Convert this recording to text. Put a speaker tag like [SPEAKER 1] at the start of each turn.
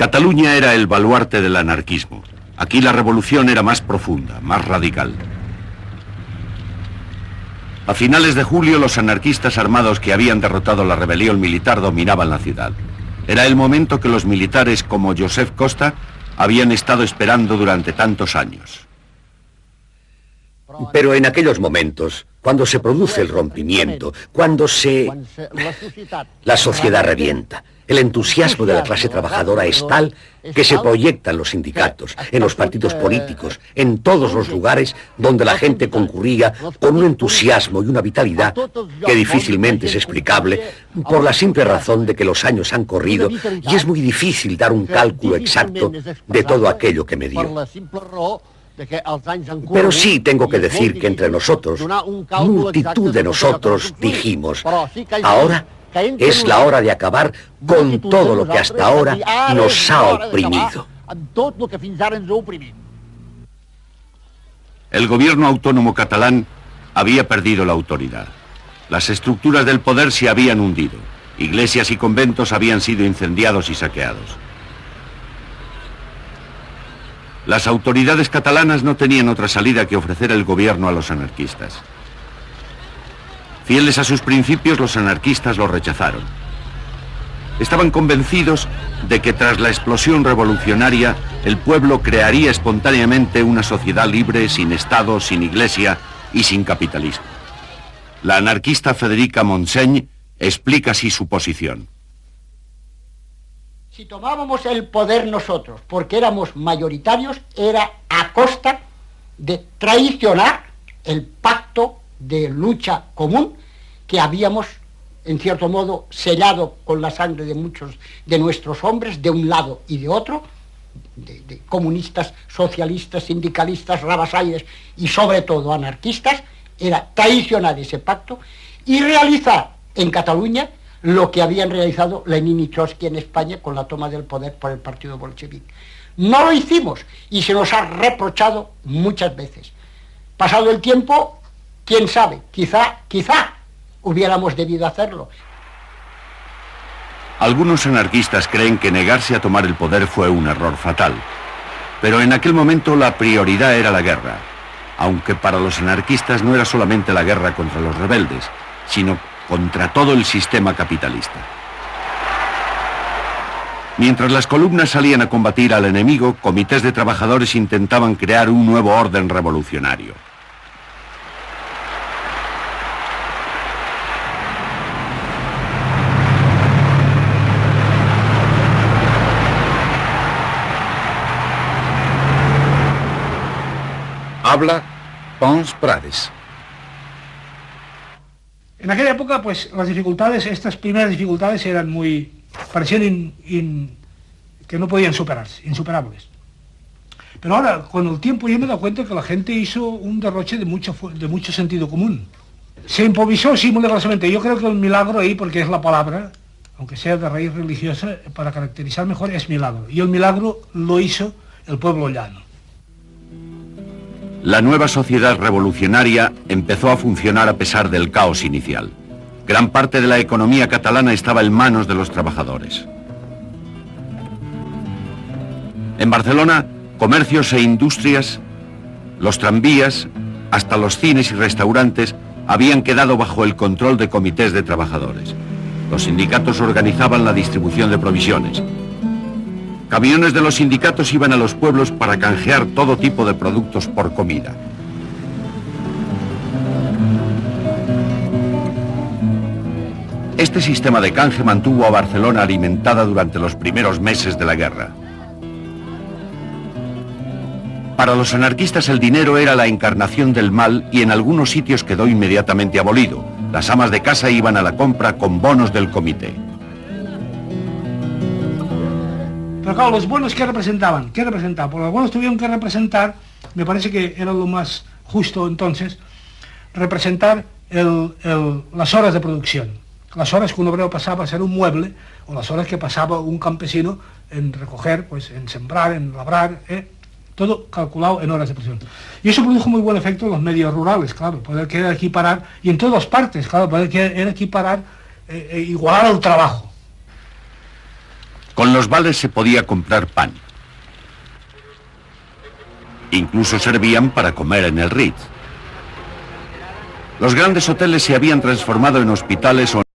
[SPEAKER 1] Cataluña era el baluarte del anarquismo. Aquí la revolución era más profunda, más radical. A finales de julio, los anarquistas armados que habían derrotado la rebelión militar dominaban la ciudad. Era el momento que los militares como Josep Costa habían estado esperando durante tantos años.
[SPEAKER 2] Pero en aquellos momentos, cuando se produce el rompimiento, la sociedad revienta. El entusiasmo de la clase trabajadora es tal que se proyecta en los sindicatos, en los partidos políticos, en todos los lugares donde la gente concurría con un entusiasmo y una vitalidad que difícilmente es explicable por la simple razón de que los años han corrido y es muy difícil dar un cálculo exacto de todo aquello que me dio. Pero sí tengo que decir que entre nosotros, multitud de nosotros dijimos, ahora es la hora de acabar con todo lo que hasta ahora nos ha oprimido.
[SPEAKER 1] El gobierno autónomo catalán había perdido la autoridad. Las estructuras del poder se habían hundido. Iglesias y conventos habían sido incendiados y saqueados. Las autoridades catalanas no tenían otra salida que ofrecer el gobierno a los anarquistas. Fieles a sus principios, los anarquistas lo rechazaron. Estaban convencidos de que tras la explosión revolucionaria, el pueblo crearía espontáneamente una sociedad libre, sin Estado, sin Iglesia y sin capitalismo. La anarquista Federica Montseny explica así su posición.
[SPEAKER 3] Si tomábamos el poder nosotros, porque éramos mayoritarios, era a costa de traicionar el pacto de lucha común que habíamos, en cierto modo, sellado con la sangre de muchos de nuestros hombres, de un lado y de otro, de comunistas, socialistas, sindicalistas, rabasaides y sobre todo anarquistas. Era traicionar ese pacto y realizar en Cataluña lo que habían realizado Lenin y Trotsky en España con la toma del poder por el partido bolchevique. No lo hicimos y se nos ha reprochado muchas veces. Pasado el tiempo, quién sabe, quizá hubiéramos debido hacerlo.
[SPEAKER 1] Algunos anarquistas creen que negarse a tomar el poder fue un error fatal. Pero en aquel momento la prioridad era la guerra, aunque para los anarquistas no era solamente la guerra contra los rebeldes, sino contra todo el sistema capitalista. Mientras las columnas salían a combatir al enemigo, comités de trabajadores intentaban crear un nuevo orden revolucionario.
[SPEAKER 4] Habla Pons Prades.
[SPEAKER 5] En aquella época, pues, las dificultades, estas primeras dificultades eran parecían que no podían superarse, insuperables. Pero ahora, con el tiempo, yo me he dado cuenta que la gente hizo un derroche de mucho sentido común. Se improvisó, sí, muy rigurosamente. Yo creo que el milagro ahí, porque es la palabra, aunque sea de raíz religiosa, para caracterizar mejor, es milagro. Y el milagro lo hizo el pueblo llano.
[SPEAKER 1] La nueva sociedad revolucionaria empezó a funcionar a pesar del caos inicial. Gran parte de la economía catalana estaba en manos de los trabajadores. En Barcelona, comercios e industrias, los tranvías, hasta los cines y restaurantes habían quedado bajo el control de comités de trabajadores. Los sindicatos organizaban la distribución de provisiones. Camiones de los sindicatos iban a los pueblos para canjear todo tipo de productos por comida. Este sistema de canje mantuvo a Barcelona alimentada durante los primeros meses de la guerra. Para los anarquistas el dinero era la encarnación del mal y en algunos sitios quedó inmediatamente abolido. Las amas de casa iban a la compra con bonos del comité.
[SPEAKER 5] Pero claro, los bonos, ¿qué representaban? Pues los bonos tuvieron que representar, me parece que era lo más justo entonces, representar las horas de producción. Las horas que un obrero pasaba a ser un mueble, o las horas que pasaba un campesino en recoger, pues en sembrar, en labrar, todo calculado en horas de producción. Y eso produjo muy buen efecto en los medios rurales, claro, poder querer equiparar, y en todas partes, claro, poder querer equiparar, igualar el trabajo.
[SPEAKER 1] Con los vales se podía comprar pan. Incluso servían para comer en el Ritz. Los grandes hoteles se habían transformado en hospitales o